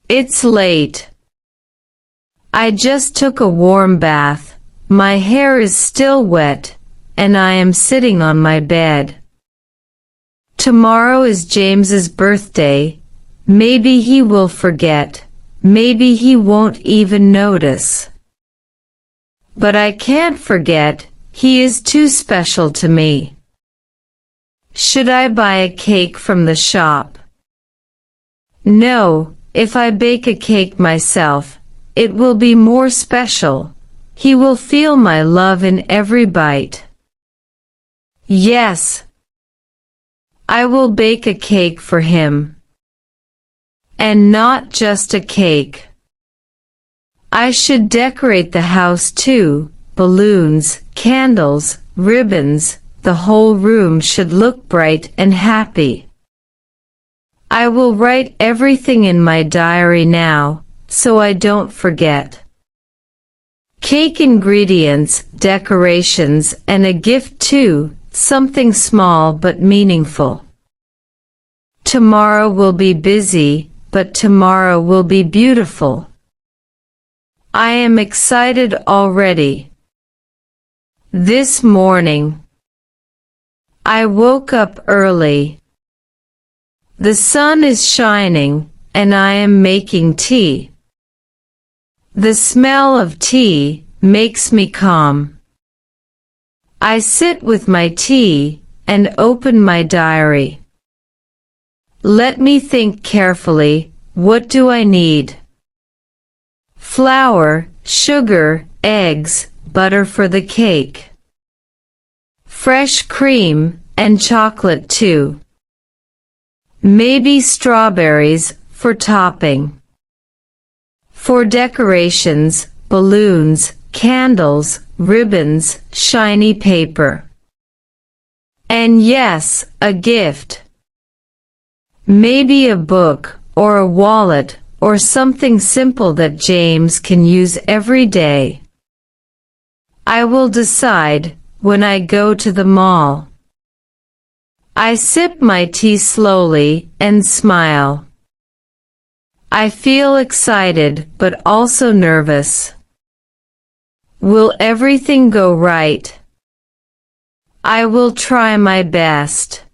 It's late. I just took a warm bath. My hair is still wet, and I am sitting on my bed. Tomorrow is James's birthday. Maybe he will forget. Maybe he won't even notice. But I can't forget. He is too special to me. Should I buy a cake from the shop? No, if I bake a cake myself, it will be more special. He will feel my love in every bite. Yes, I will bake a cake for him. And not just a cake. I should decorate the house too. Balloons, candles, ribbons. The whole room should look bright and happy. I will write everything in my diary now, so I don't forget. Cake ingredients, decorations, and a gift too, something small but meaningful. Tomorrow will be busy, but tomorrow will be beautiful. I am excited already. This morning, I woke up early. The sun is shining, and I am making tea. The smell of tea makes me calm. I sit with my tea and open my diary. Let me think carefully. What do I need? Flour, sugar, eggs, butter for the cake. Fresh cream and chocolate too. Maybe strawberries for topping. For decorations, balloons, candles, ribbons, shiny paper. And yes, a gift. Maybe a book or a wallet or something simple that James can use every day. I will decide when I go to the mall. I sip my tea slowly and smile. I feel excited but also nervous. Will everything go right? I will try my best.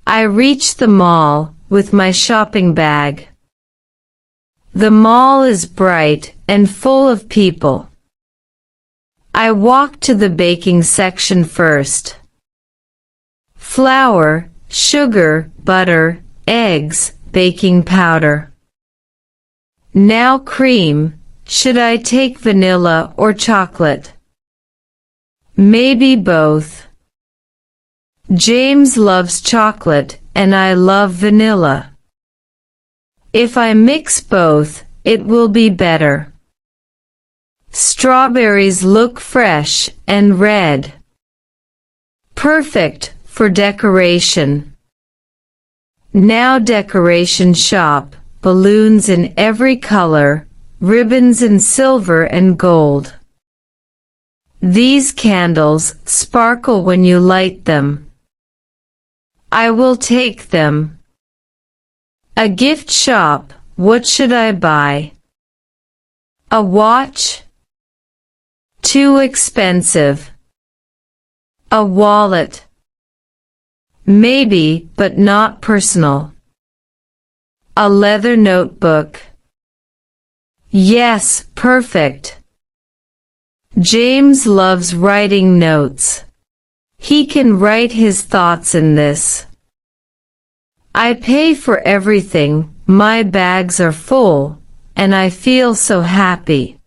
I reach the mall with my shopping bag. The mall is bright and full of people. I walk to the baking section first. Flour, sugar, butter, eggs, baking powder. Now cream. Should I take vanilla or chocolate? Maybe both. James loves chocolate and I love vanilla. If I mix both, it will be better. Strawberries look fresh and red. Perfect for decoration. Now decoration shop, balloons in every color, ribbons in silver and gold. These candles sparkle when you light them. I will take them. A gift shop, what should I buy? A watch? Too expensive. A wallet? Maybe, but not personal. A leather notebook? Yes, perfect. James loves writing notes. He can write his thoughts in this. I pay for everything, my bags are full, and I feel so happy.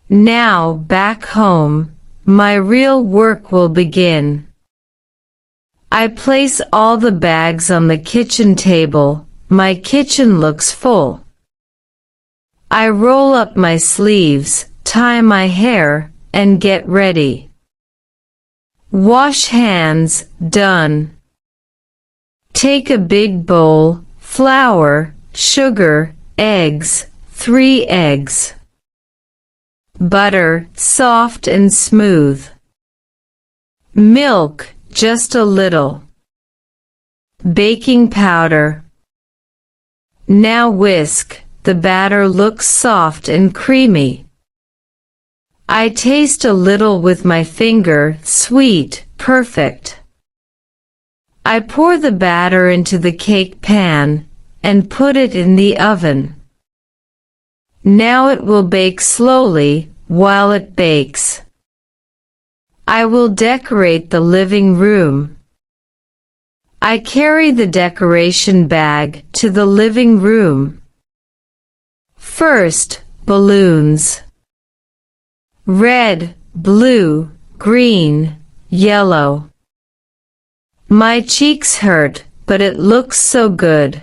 Now, back home, my real work will begin. I place all the bags on the kitchen table. My kitchen looks full. I roll up my sleeves, tie my hair, and get ready. Wash hands, done. Take a big bowl, flour, sugar, eggs, 3 eggs. Butter, soft and smooth. Milk, just a little. Baking powder. Now whisk. The batter looks soft and creamy. I taste a little with my finger. Sweet, perfect. I pour the batter into the cake pan and put it in the oven. Now it will bake slowly while it bakes. I will decorate the living room. I carry the decoration bag to the living room. First, balloons. Red, blue, green, yellow. My cheeks hurt, but it looks so good.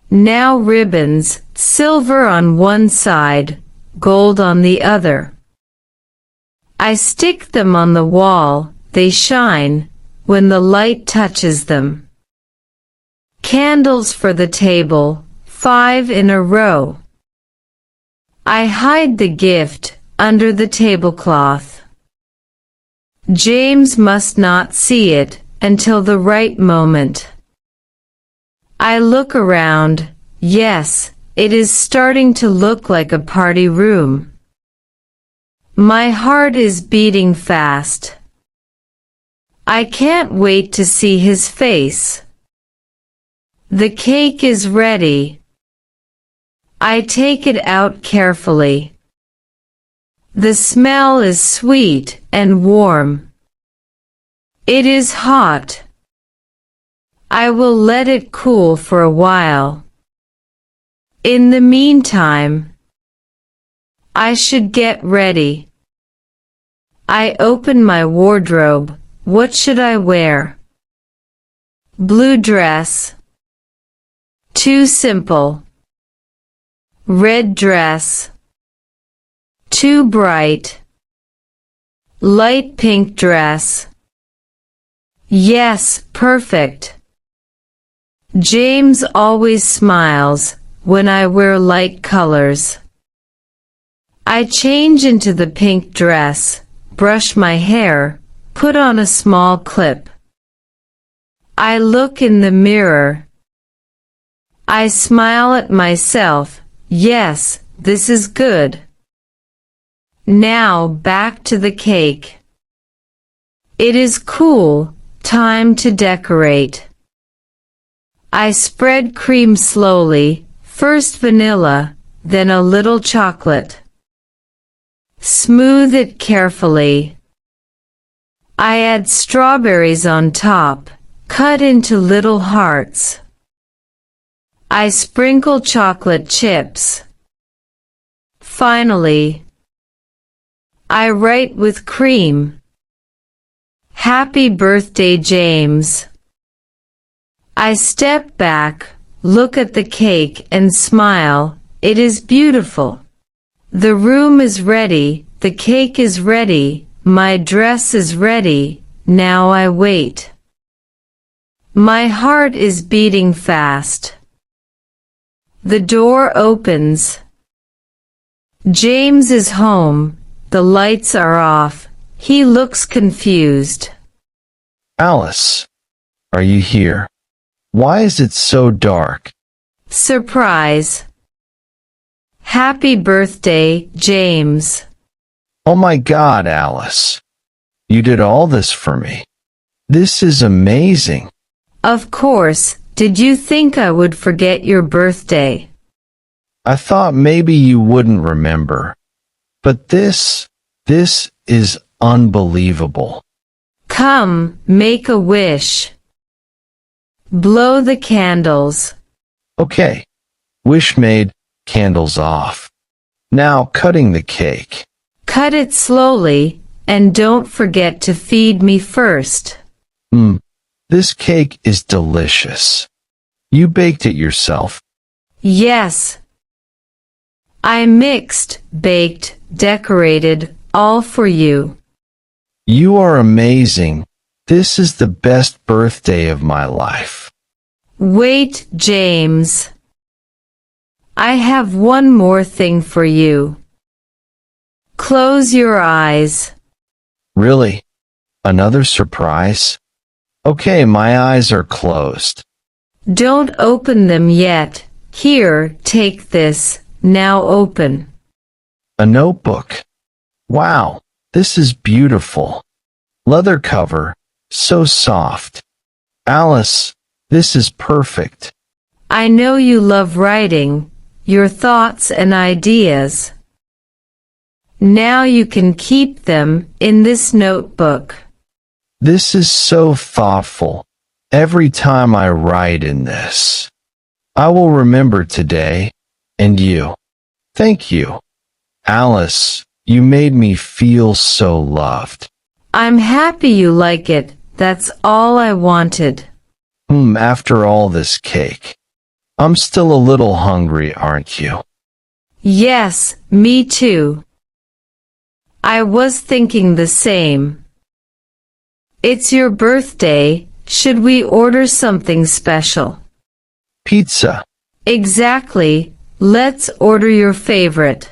Now ribbons, silver on one side, gold on the other. I stick them on the wall. They shine when the light touches them. Candles for the table, 5 in a row. I hide the gift under the tablecloth. James must not see it until the right moment. I look around. Yes, it is starting to look like a party room. My heart is beating fast. I can't wait to see his face. The cake is ready. I take it out carefully. The smell is sweet and warm. It is hot. I will let it cool for a while. In the meantime, I should get ready. I open my wardrobe. What should I wear? Blue dress. Too simple. Red dress. Too bright. Light pink dress. Yes, perfect. James always smiles when I wear light colors. I change into the pink dress, brush my hair, put on a small clip. I look in the mirror. I smile at myself. Yes, this is good. Now back to the cake. It is cool, time to decorate. I spread cream slowly, first vanilla, then a little chocolate. Smooth it carefully. I add strawberries on top, cut into little hearts. I sprinkle chocolate chips. Finally, I write with cream. Happy birthday, James. I step back, look at the cake and smile. It is beautiful. The room is ready, the cake is ready, my dress is ready, now I wait. My heart is beating fast. The door opens. James is home, the lights are off, he looks confused. Alice, are you here? Why is it so dark? Surprise. Happy birthday, James. Oh my God, Alice. You did all this for me. This is amazing. Of course, did you think I would forget your birthday? I thought maybe you wouldn't remember. But this is unbelievable. Come, make a wish. Blow the candles. Okay. Wish made, candles off. Now cutting the cake. Cut it slowly, and don't forget to feed me first. This cake is delicious. You baked it yourself. Yes. I mixed, baked, decorated, all for you. You are amazing. This is the best birthday of my life. Wait, James. I have one more thing for you. Close your eyes. Really? Another surprise? Okay, my eyes are closed. Don't open them yet. Here, take this. Now open. A notebook. Wow, this is beautiful. Leather cover, so soft. Alice, this is perfect. I know you love writing your thoughts and ideas. Now you can keep them in this notebook. This is so thoughtful. Every time I write in this, I will remember today and you. Thank you. Alice, you made me feel so loved. I'm happy you like it. That's all I wanted. After all this cake. I'm still a little hungry, aren't you? Yes, me too. I was thinking the same. It's your birthday. Should we order something special? Pizza. Exactly. Let's order your favorite.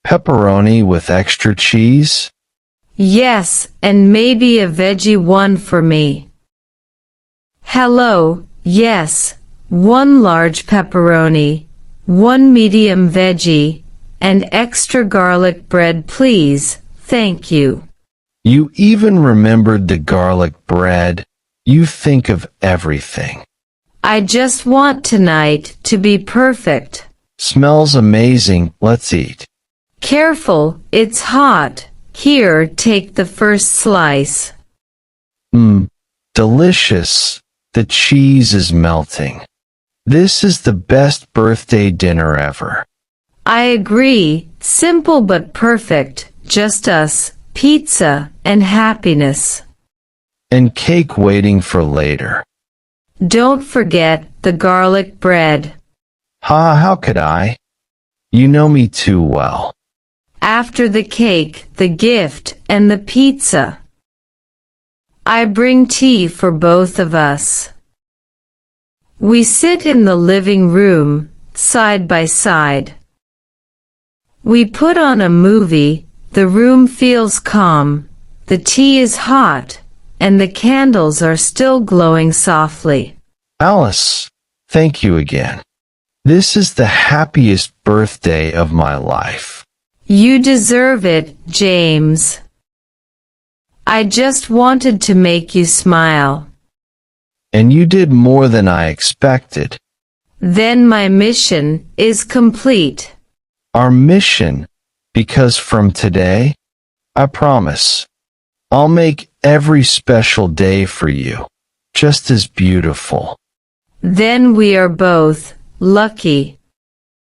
Pepperoni with extra cheese? Yes, and maybe a veggie one for me. Hello, yes, one large pepperoni, one medium veggie, and extra garlic bread please, thank you. You even remembered the garlic bread. You think of everything. I just want tonight to be perfect. Smells amazing, let's eat. Careful, it's hot. Here, take the first slice. Delicious. The cheese is melting. This is the best birthday dinner ever. I agree, simple but perfect, just us, pizza, and happiness. And cake waiting for later. Don't forget the garlic bread. How could I? You know me too well. After the cake, the gift, and the pizza. I bring tea for both of us. We sit in the living room, side by side. We put on a movie, the room feels calm, the tea is hot, and the candles are still glowing softly. Alice, thank you again. This is the happiest birthday of my life. You deserve it, James. I just wanted to make you smile. And you did more than I expected. Then my mission is complete. Our mission, because from today, I promise, I'll make every special day for you just as beautiful. Then we are both lucky.